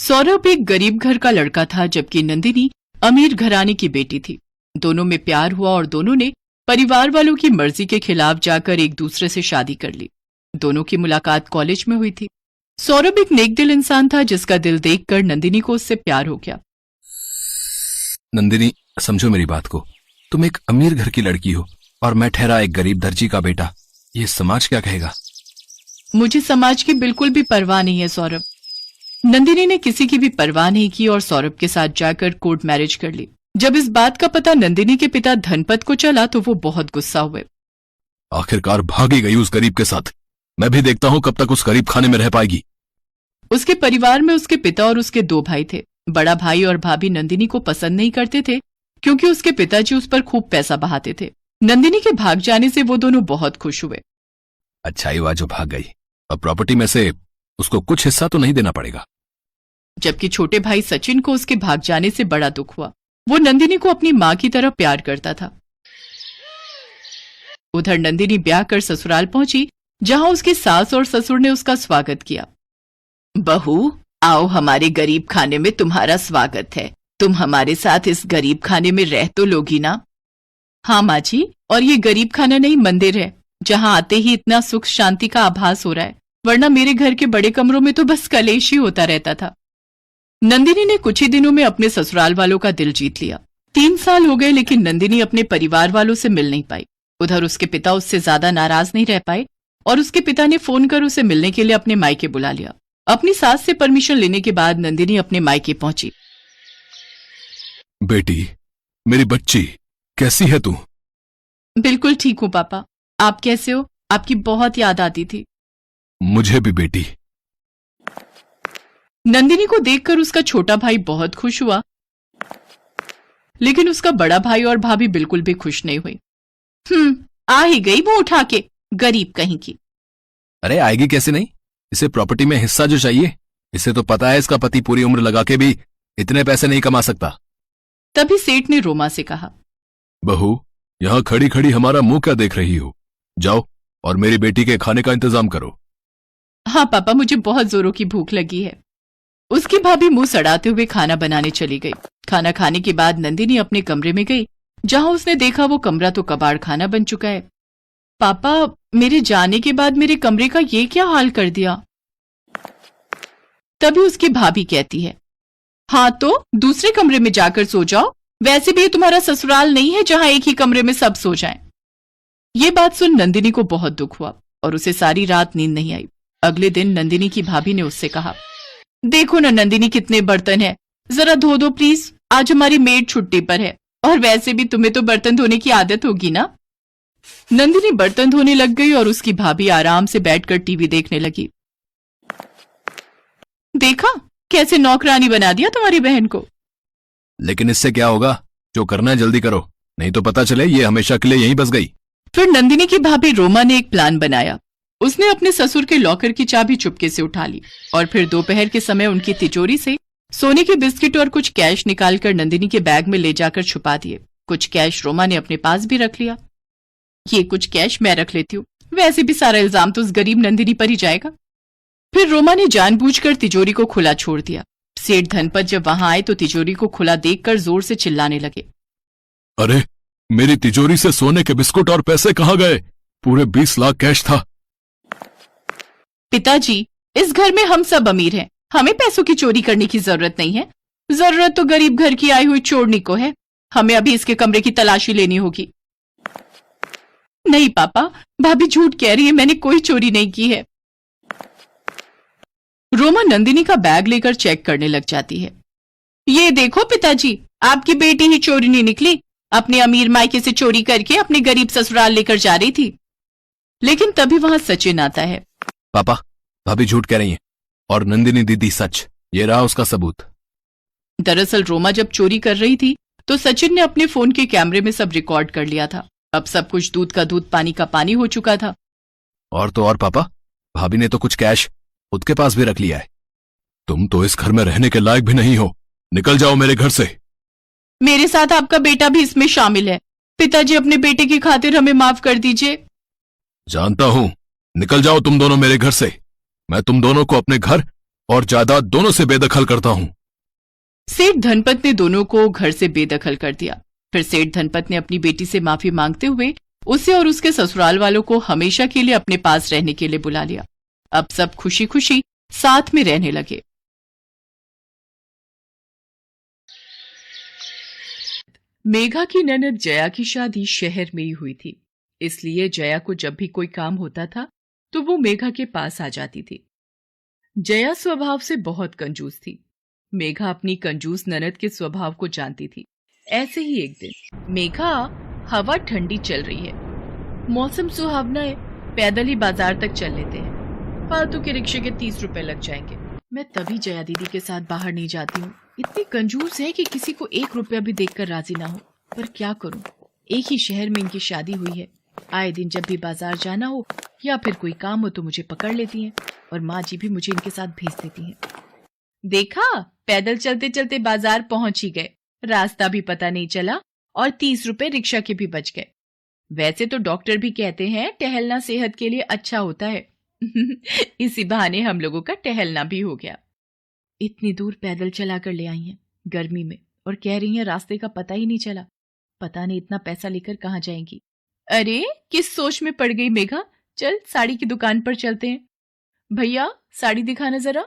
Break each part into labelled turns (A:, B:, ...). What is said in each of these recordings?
A: सौरभ एक गरीब घर का लड़का था, जबकि नंदिनी अमीर घराने की बेटी थी। दोनों में प्यार हुआ और दोनों ने परिवार वालों की मर्जी के खिलाफ जाकर एक दूसरे से शादी कर ली। दोनों की मुलाकात कॉलेज में हुई थी। सौरभ एक नेक दिल इंसान था, जिसका दिल देखकर नंदिनी को उससे प्यार हो गया।
B: नंदिनी, समझो मेरी बात को। तुम एक अमीर घर की लड़की हो और मैं ठहरा एक गरीब दर्जी का बेटा। ये समाज क्या कहेगा?
A: मुझे समाज की बिल्कुल भी परवाह नहीं है सौरभ। नंदिनी ने किसी की भी परवाह नहीं की और सौरभ के साथ जाकर कोर्ट मैरिज कर ली। जब इस बात का पता नंदिनी के पिता धनपत को चला तो वो बहुत गुस्सा हुए।
B: आखिरकार भागी गई उस गरीब के साथ। मैं भी देखता हूँ कब तक उस गरीब खाने में रह पाएगी।
A: उसके परिवार में उसके पिता और उसके 2 भाई थे। बड़ा भाई और भाभी नंदिनी को पसंद नहीं करते थे, क्योंकि उसके पिताजी उस पर खूब पैसा बहाते थे। नंदिनी के भाग जाने से वो दोनों बहुत खुश हुए।
B: अच्छा ही हुआ जो भाग गई। अब प्रॉपर्टी में से उसको कुछ हिस्सा तो नहीं देना पड़ेगा।
A: जबकि छोटे भाई सचिन को उसके भाग जाने से बड़ा दुख हुआ। वो नंदिनी को अपनी मां की तरह प्यार करता था। उधर नंदिनी ब्याह कर ससुराल पहुंची, जहां उसकी सास और ससुर ने उसका स्वागत किया। बहू, आओ, हमारे गरीब खाने में तुम्हारा स्वागत है। तुम हमारे साथ इस गरीब खाने में रह तो लोगी ना? हाँ माँ जी, और ये गरीब खाना नहीं, मंदिर है, जहां आते ही इतना सुख शांति का आभास हो रहा है, वरना मेरे घर के बड़े कमरों में तो बस कलेश ही होता रहता था। नंदिनी ने कुछ ही दिनों में अपने ससुराल वालों का दिल जीत लिया। 3 साल हो गए, लेकिन नंदिनी अपने परिवार वालों से मिल नहीं पाई। उधर उसके पिता उससे ज्यादा नाराज नहीं रह पाए और उसके पिता ने फोन कर उसे मिलने के लिए अपने मायके बुला लिया। अपनी सास से परमिशन लेने के बाद नंदिनी अपने मायके पहुंची।
B: बेटी, मेरी बच्ची, कैसी है तू?
A: बिल्कुल ठीक हूँ पापा। आप कैसे हो? आपकी बहुत याद आती थी।
B: मुझे भी बेटी।
A: नंदिनी को देखकर उसका छोटा भाई बहुत खुश हुआ, लेकिन उसका बड़ा भाई और भाभी बिल्कुल भी खुश नहीं हुई। आ ही गई वो उठा के, गरीब कहीं की।
B: अरे आएगी कैसे नहीं? इसे प्रॉपर्टी में हिस्सा जो चाहिए। इसे तो पता है इसका पति पूरी उम्र लगा के भी इतने पैसे नहीं कमा सकता।
A: तभी सेठ ने रोमा से कहा,
B: बहू, यहाँ खड़ी खड़ी हमारा मुंह क्या देख रही हो? जाओ और मेरी बेटी के खाने का इंतजाम करो।
A: हाँ पापा, मुझे बहुत जोरों की भूख लगी है। उसकी भाभी मुंह सड़ाते हुए खाना बनाने चली गई। खाना खाने के बाद नंदिनी अपने कमरे में गई, जहां उसने देखा वो कमरा तो कबाड़ खाना बन चुका है। पापा, मेरे जाने के बाद मेरे कमरे का ये क्या हाल कर दिया? तभी उसकी भाभी कहती है, हाँ तो दूसरे कमरे में जाकर सो जाओ। वैसे भी ये तुम्हारा ससुराल नहीं है जहां एक ही कमरे में सब सो जाएं। ये बात सुन नंदिनी को बहुत दुख हुआ और उसे सारी रात नींद नहीं आई। अगले दिन नंदिनी की भाभी ने उससे कहा, देखो ना नंदिनी, कितने बर्तन हैं, जरा धो दो प्लीज। आज हमारी मेड छुट्टी पर है और वैसे भी तुम्हें तो बर्तन धोने की आदत होगी ना। नंदिनी बर्तन धोने लग गई और उसकी भाभी आराम से बैठकर टीवी देखने लगी। देखा कैसे नौकरानी बना दिया तुम्हारी बहन को।
B: लेकिन इससे क्या होगा? जो करना है जल्दी करो, नहीं तो पता चले ये हमेशा के लिए यहीं बस गई।
A: फिर नंदिनी की भाभी रोमा ने एक प्लान बनाया। उसने अपने ससुर के लॉकर की चाबी चुपके से उठा ली और फिर दोपहर के समय उनकी तिजोरी से सोने के बिस्किट और कुछ कैश निकालकर नंदिनी के बैग में ले जाकर छुपा दिए। कुछ कैश रोमा ने अपने पास भी रख लिया। ये कुछ कैश मैं रख लेती हूँ, वैसे भी सारा इल्जाम तो उस गरीब नंदिनी पर ही जाएगा। फिर रोमा ने जानबूझकर तिजोरी को खुला छोड़ दिया। सेठ धनपत जब वहां आए तो तिजोरी को खुला देखकर जोर से चिल्लाने लगे,
B: अरे, मेरी तिजोरी से सोने के बिस्कुट और पैसे कहाँ गए? पूरे 20 लाख कैश था।
A: पिताजी, इस घर में हम सब अमीर हैं, हमें पैसों की चोरी करने की जरूरत नहीं है। जरूरत तो गरीब घर की आई हुई चोरनी को है। हमें अभी इसके कमरे की तलाशी लेनी होगी। नहीं पापा, भाभी झूठ कह रही है, मैंने कोई चोरी नहीं की है। रोमा नंदिनी का बैग लेकर चेक करने लग जाती है। ये देखो पिताजी, आपकी बेटी ही चोरी निकली। अपने अमीर मायके से चोरी करके अपने गरीब ससुराल लेकर जा रही थी। लेकिन तभी वहां सचिन आता है।
B: पापा, भाभी झूठ कह रही है और नंदिनी दीदी सच। ये रहा उसका सबूत।
A: दरअसल रोमा जब चोरी कर रही थी तो सचिन ने अपने फोन के कैमरे में सब रिकॉर्ड कर लिया था। अब सब कुछ दूध का दूध पानी का पानी हो चुका था।
B: और तो और पापा, भाभी ने तो कुछ कैश खुद के पास भी रख लिया है। तुम तो इस घर में रहने के लायक भी नहीं हो। निकल जाओ मेरे घर से।
A: मेरे साथ आपका बेटा भी इसमें शामिल है। पिताजी, अपने बेटे की खातिर हमें माफ कर दीजिए।
B: जानता हूं, निकल जाओ तुम दोनों मेरे घर से। मैं तुम दोनों को अपने घर और जायदाद दोनों से बेदखल करता हूँ।
A: सेठ धनपत ने दोनों को घर से बेदखल कर दिया। फिर सेठ धनपत ने अपनी बेटी से माफी मांगते हुए उसे और उसके ससुराल वालों को हमेशा के लिए अपने पास रहने के लिए बुला लिया। अब सब खुशी खुशी साथ में रहने लगे। मेघा की ननद जया की शादी शहर में ही हुई थी, इसलिए जया को जब भी कोई काम होता था तो वो मेघा के पास आ जाती थी। जया स्वभाव से बहुत कंजूस थी। मेघा अपनी कंजूस ननद के स्वभाव को जानती थी। ऐसे ही एक दिन, मेघा, हवा ठंडी चल रही है, मौसम सुहावना है, पैदल ही बाजार तक चल लेते हैं, फालतू के रिक्शे के 30 रुपए लग जाएंगे। मैं तभी जया दीदी के साथ बाहर नहीं जाती हूँ। इतनी कंजूस है कि किसी को 1 रुपया भी देकर राजी ना हो। पर क्या करूं, एक ही शहर में इनकी शादी हुई है। आए दिन जब भी बाजार जाना हो या फिर कोई काम हो तो मुझे पकड़ लेती हैं और माँ जी भी मुझे इनके साथ भेज देती हैं। देखा, पैदल चलते चलते बाजार पहुंच ही गए, रास्ता भी पता नहीं चला और 30 रुपए रिक्शा के भी बच गए। वैसे तो डॉक्टर भी कहते हैं टहलना सेहत के लिए अच्छा होता है। इसी बहाने हम लोगों का टहलना भी हो गया। इतनी दूर पैदल चला कर ले आई हैं गर्मी में और कह रही हैं रास्ते का पता ही नहीं चला। पता नहीं इतना पैसा लेकर कहाँ जाएंगी। अरे किस सोच में पड़ गई मेघा, चल साड़ी की दुकान पर चलते हैं। भैया साड़ी दिखाना जरा।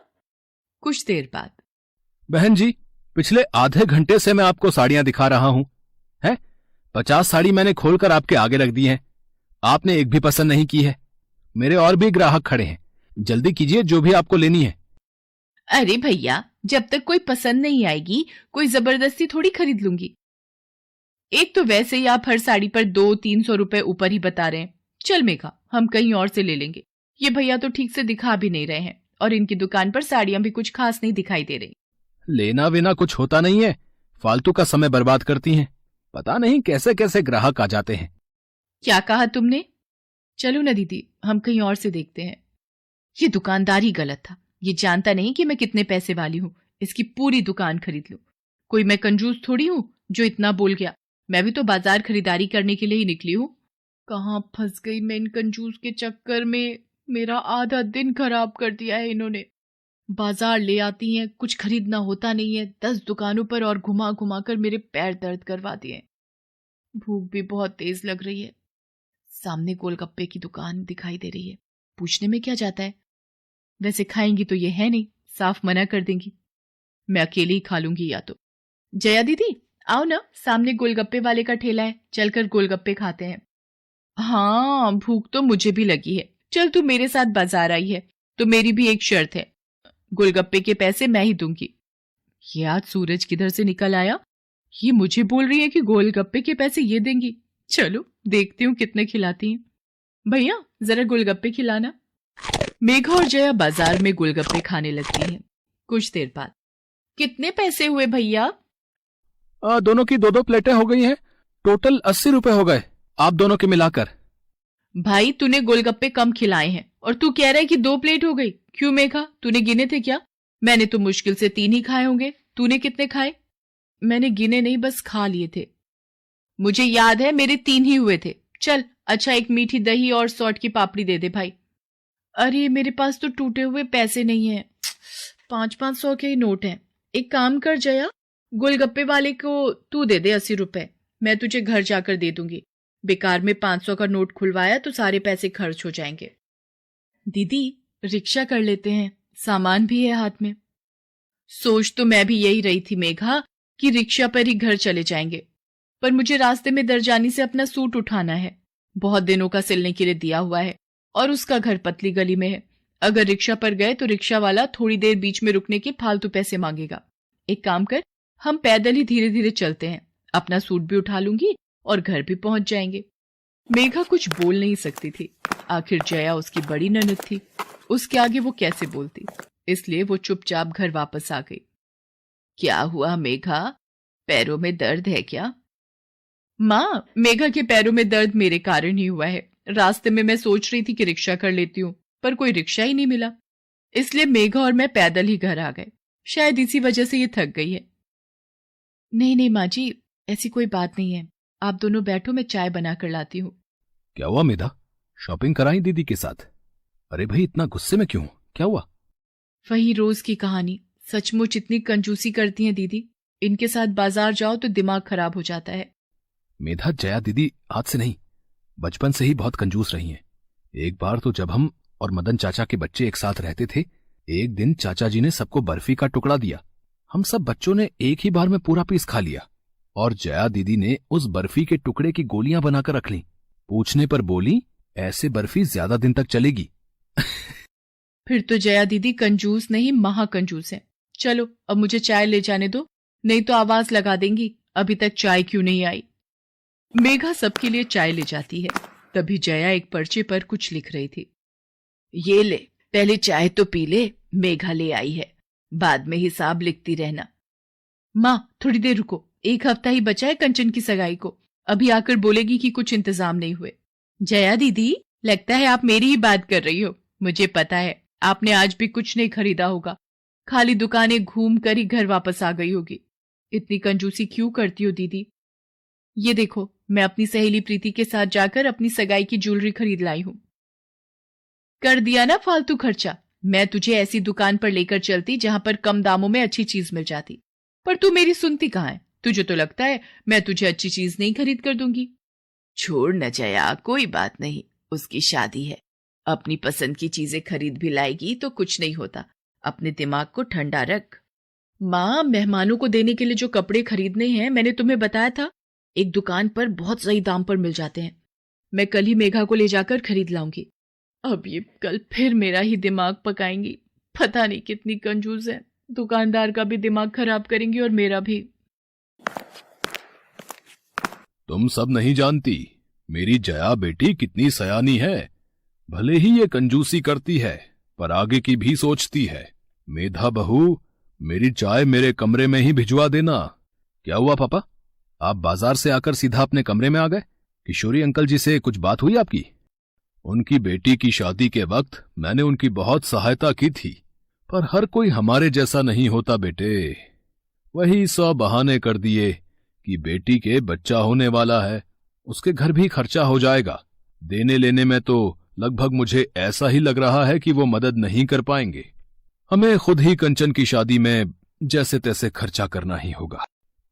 A: कुछ देर बाद,
B: बहन जी, पिछले आधे घंटे से मैं आपको साड़ियां दिखा रहा हूं। है 50 साड़ी मैंने खोलकर आपके आगे रख दी हैं। आपने एक भी पसंद नहीं की है। मेरे और भी ग्राहक खड़े हैं, जल्दी कीजिए जो भी आपको लेनी है।
A: अरे भैया, जब तक कोई पसंद नहीं आएगी कोई जबरदस्ती थोड़ी खरीद लूंगी। एक तो वैसे ही आप हर साड़ी पर 200-300 रुपए ऊपर ही बता रहे हैं। चल मेघा, हम कहीं और से ले लेंगे। ये भैया तो ठीक से दिखा भी नहीं रहे हैं और इनकी दुकान पर साड़ियां भी कुछ खास नहीं दिखाई दे रही।
B: लेना बिना कुछ होता नहीं है, फालतू का समय बर्बाद करती हैं। पता नहीं कैसे कैसे ग्राहक आ जाते हैं।
A: क्या कहा तुमने? चलो ना दीदी, हम कहीं और से देखते हैं। ये दुकानदार ही गलत था। ये जानता नहीं कि मैं कितने पैसे वाली हूँ, इसकी पूरी दुकान खरीद लूं। कोई मैं कंजूस थोड़ी हूँ जो इतना बोल गया। मैं भी तो बाजार खरीदारी करने के लिए ही निकली हूँ। कहाँ फंस गई मैं इन कंजूस के चक्कर में। मेरा आधा दिन खराब कर दिया है इन्होंने। बाजार ले आती हैं, कुछ खरीदना होता नहीं है, 10 दुकानों पर और घुमा घुमा कर मेरे पैर दर्द करवा दिए। भूख भी बहुत तेज लग रही है। सामने गोलगप्पे की दुकान दिखाई दे रही है। पूछने में क्या जाता है, वैसे खाएंगी तो ये है नहीं, साफ मना कर देंगी। मैं अकेली ही खा लूंगी या तो। जया दीदी आओ ना, सामने गोलगप्पे वाले का ठेला है, चलकर गोलगप्पे खाते हैं। हाँ, भूख तो मुझे भी लगी है। चल तू मेरे साथ बाजार आई है तो मेरी भी एक शर्त है, गोलगप्पे के पैसे मैं ही दूंगी। ये आज सूरज किधर से निकल आया? ये मुझे बोल रही है कि गोलगप्पे के पैसे ये देंगी। चलो देखती हूँ कितने खिलाती हैं। भैया जरा गोलगप्पे खिलाना। मेघा और जया बाजार में गोलगप्पे खाने लगती हैं। कुछ देर बाद, कितने पैसे हुए भैया?
B: दोनों की 2-2 प्लेटें हो गई हैं। टोटल 80 रुपए हो गए, आप दोनों के मिलाकर।
A: भाई तूने गोलगप्पे कम खिलाए हैं और तू कह रहा है कि 2 प्लेट हो गई। क्यों मेघा, तूने गिने थे क्या? मैंने तो मुश्किल से 3 ही खाए होंगे। तूने कितने खाए? मैंने गिने नहीं, बस खा लिए थे। मुझे याद है मेरे 3 ही हुए थे। चल अच्छा, एक मीठी दही और सॉट की पापड़ी दे दे भाई। अरे मेरे पास तो टूटे हुए पैसे नहीं है, 500-500 के ही नोट हैं। एक काम कर जया, गोलगप्पे वाले को तू दे दे 80 रुपए, मैं तुझे घर जाकर दे दूंगी। बेकार में 500 का नोट खुलवाया तो सारे पैसे खर्च हो जाएंगे। दीदी रिक्शा कर लेते हैं, सामान भी है हाथ में। सोच तो मैं भी यही रही थी मेघा कि रिक्शा पर ही घर चले जाएंगे, पर मुझे रास्ते में दरजानी से अपना सूट उठाना है। बहुत दिनों का सिलने के लिए दिया हुआ है और उसका घर पतली गली में है। अगर रिक्शा पर गए तो रिक्शा वाला थोड़ी देर बीच में रुकने के फालतू पैसे मांगेगा। एक काम कर, हम पैदल ही धीरे धीरे चलते हैं, अपना सूट भी उठा लूंगी और घर भी पहुंच जाएंगे। मेघा कुछ बोल नहीं सकती थी, आखिर जया उसकी बड़ी ननद थी, उसके आगे वो कैसे बोलती, इसलिए वो चुपचाप घर वापस आ गई। क्या हुआ मेघा, पैरों में दर्द है क्या? माँ, मेघा के पैरों में दर्द मेरे कारण ही हुआ है। रास्ते में मैं सोच रही थी कि रिक्शा कर लेती हूँ, पर कोई रिक्शा ही नहीं मिला, इसलिए मेघा और मैं पैदल ही घर आ गए। शायद इसी वजह से ये थक गई है। नहीं नहीं माँ जी, ऐसी कोई बात नहीं है, आप दोनों बैठो, मैं चाय बना कर लाती हूँ।
B: क्या हुआ मेधा, शॉपिंग कराई दीदी के साथ? अरे भाई इतना गुस्से में क्यों, क्या हुआ?
A: वही रोज की कहानी। सचमुच इतनी कंजूसी करती हैं दीदी। इनके साथ बाजार जाओ तो दिमाग खराब हो जाता है।
B: मेधा, जया दीदी आज से नहीं, बचपन से ही बहुत कंजूस रही हैं। एक बार तो जब हम और मदन चाचा के बच्चे एक साथ रहते थे, एक दिन चाचा जी ने सबको बर्फी का टुकड़ा दिया। हम सब बच्चों ने एक ही बार में पूरा पीस खा लिया और जया दीदी ने उस बर्फी के टुकड़े की गोलियां बनाकर रख ली। पूछने पर बोली, ऐसे बर्फी ज्यादा दिन तक चलेगी।
A: फिर तो जया दीदी कंजूस नहीं महाकंजूस है। चलो अब मुझे चाय ले जाने दो, नहीं तो आवाज लगा देंगी अभी तक चाय क्यों नहीं आई। मेघा सबके लिए चाय ले जाती है। तभी जया एक पर्चे पर कुछ लिख रही थी। ये ले, पहले चाय तो पी ले, मेघा ले आई है, बाद में हिसाब लिखती रहना। माँ थोड़ी देर रुको, एक हफ्ता ही बचा है कंचन की सगाई को, अभी आकर बोलेगी कि कुछ इंतजाम नहीं हुए। जया दीदी, लगता है आप मेरी ही बात कर रही हो। मुझे पता है आपने आज भी कुछ नहीं खरीदा होगा, खाली दुकानें घूम कर ही घर वापस आ गई होगी। इतनी कंजूसी क्यों करती हो दीदी? ये देखो, मैं अपनी सहेली प्रीति के साथ जाकर अपनी सगाई की ज्वेलरी खरीद लाई हूं। कर दिया ना फालतू खर्चा। मैं तुझे ऐसी दुकान पर लेकर चलती जहां पर कम दामों में अच्छी चीज मिल जाती, पर तू मेरी सुनती कहाँ है। तुझे तो लगता है मैं तुझे अच्छी चीज नहीं खरीद कर दूंगी। छोड़ न जया, कोई बात नहीं, उसकी शादी है, अपनी पसंद की चीजें खरीद भी लाएगी तो कुछ नहीं होता। अपने दिमाग को ठंडा रख। माँ, मेहमानों को देने के लिए जो कपड़े खरीदने हैं मैंने तुम्हें बताया था, एक दुकान पर बहुत सही दाम पर मिल जाते हैं। मैं कल ही मेघा को ले जाकर खरीद लाऊंगी। अब ये कल फिर मेरा ही दिमाग पकाएंगी। पता नहीं कितनी कंजूस है, दुकानदार का भी दिमाग खराब करेंगी और मेरा भी।
B: तुम सब नहीं जानती मेरी जया बेटी कितनी सयानी है। भले ही ये कंजूसी करती है पर आगे की भी सोचती है। मेधा बहू, मेरी चाय मेरे कमरे में ही भिजवा देना। क्या हुआ पापा, आप बाजार से आकर सीधा अपने कमरे में आ गए? किशोरी अंकल जी से कुछ बात हुई आपकी? उनकी बेटी की शादी के वक्त मैंने उनकी बहुत सहायता की थी, पर हर कोई हमारे जैसा नहीं होता बेटे। वही 100 बहाने कर दिए कि बेटी के बच्चा होने वाला है, उसके घर भी खर्चा हो जाएगा। देने लेने में तो लगभग मुझे ऐसा ही लग रहा है कि वो मदद नहीं कर पाएंगे। हमें खुद ही कंचन की शादी में जैसे तैसे खर्चा करना ही होगा।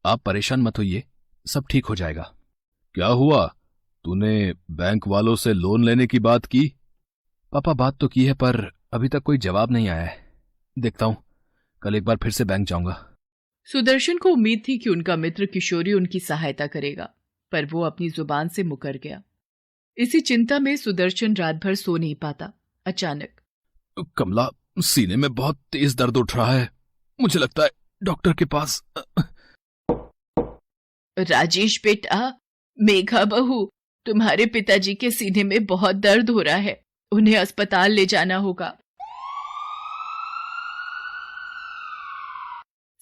B: आप परेशान मत होइए, सब ठीक हो जाएगा। क्या हुआ, तूने बैंक वालों से लोन लेने की बात की? पापा, बात तो की है पर अभी तक कोई जवाब नहीं आया है। देखता हूं, कल एक बार फिर से बैंक जाऊंगा।
A: सुदर्शन को उम्मीद थी कि उनका मित्र किशोरी उनकी सहायता करेगा, पर वो अपनी जुबान से मुकर गया। इसी चिंता में सुदर्शन रात भर सो नहीं पाता। अचानक,
B: कमला, सीने में बहुत तेज दर्द उठ रहा है, मुझे लगता है डॉक्टर के पास।
A: राजेश बेटा, मेघा बहू, तुम्हारे पिताजी के सीने में बहुत दर्द हो रहा है, उन्हें अस्पताल ले जाना होगा।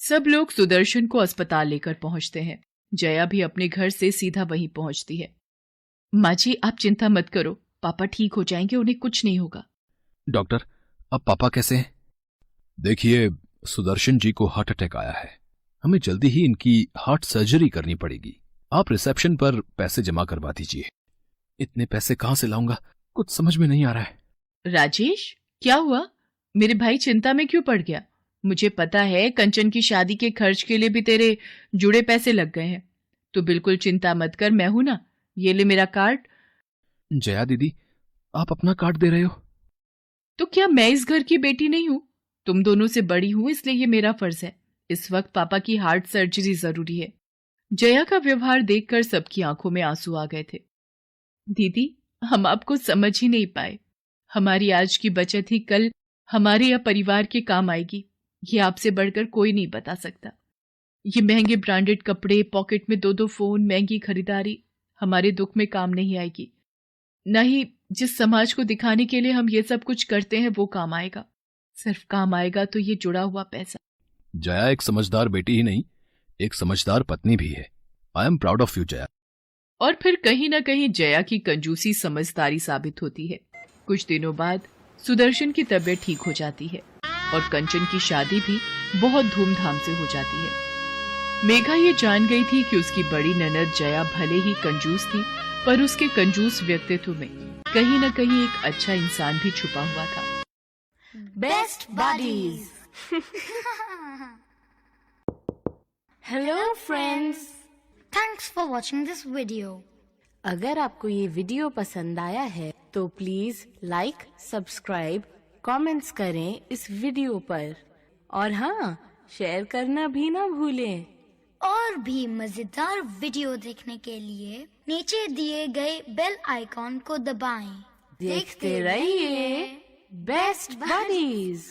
A: सब लोग सुदर्शन को अस्पताल लेकर पहुंचते हैं। जया भी अपने घर से सीधा वहीं पहुंचती है। माँ जी, आप चिंता मत करो, पापा ठीक हो जाएंगे, उन्हें कुछ नहीं होगा।
B: डॉक्टर, अब पापा कैसे हैं? देखिए, सुदर्शन जी को हार्ट अटैक आया है, हमें जल्दी ही इनकी हार्ट सर्जरी करनी पड़ेगी। आप रिसेप्शन पर पैसे जमा करवा दीजिए। इतने पैसे कहां से लाऊंगा, कुछ समझ में नहीं आ रहा है।
A: राजेश, क्या हुआ? मेरे भाई चिंता में क्यों पड़ गया? मुझे पता है कंचन की शादी के खर्च के लिए भी तेरे जुड़े पैसे लग गए हैं। तो बिल्कुल चिंता मत कर, मैं हूं ना, ये ले मेरा कार्ड।
B: जया दीदी, आप अपना कार्ड दे रहे हो?
A: तो क्या मैं इस घर की बेटी नहीं हूं? तुम दोनों से बड़ी हूं, इसलिए ये मेरा फर्ज है। इस वक्त पापा की हार्ट सर्जरी जरूरी है। जया का व्यवहार देखकर सबकी आंखों में आंसू आ गए थे। दीदी, हम आपको समझ ही नहीं पाए। हमारी आज की बचत ही कल हमारे या परिवार के काम आएगी, ये आपसे बढ़कर कोई नहीं बता सकता। ये महंगे ब्रांडेड कपड़े, पॉकेट में 2-2 फोन, महंगी खरीदारी हमारे दुख में काम नहीं आएगी। न ही जिस समाज को दिखाने के लिए हम ये सब कुछ करते हैं वो काम आएगा। सिर्फ काम आएगा तो ये जुड़ा हुआ पैसा।
B: जया एक समझदार बेटी ही नहीं, एक समझदार पत्नी भी है। I am proud of you Jaya.
A: और फिर कहीं ना कहीं जया की कंजूसी समझदारी साबित होती है। कुछ दिनों बाद सुदर्शन की तबीयत ठीक हो जाती है और कंचन की शादी भी बहुत धूमधाम से हो जाती है। मेघा ये जान गई थी कि उसकी बड़ी ननद जया भले ही कंजूस थी, पर उसके कंजूस व्यक्तित्व में कहीं न कहीं एक अच्छा इंसान भी छुपा हुआ था।
C: Best buddies. Hello friends,
D: Thanks for watching this video.
C: अगर आपको ये वीडियो पसंद आया है तो प्लीज लाइक, सब्सक्राइब, कमेंट्स करें इस वीडियो पर और हाँ, शेयर करना भी ना भूलें।
D: और भी मजेदार वीडियो देखने के लिए नीचे दिए गए बेल आइकॉन को दबाएं।
C: देखते रहिए बेस्ट बडीज।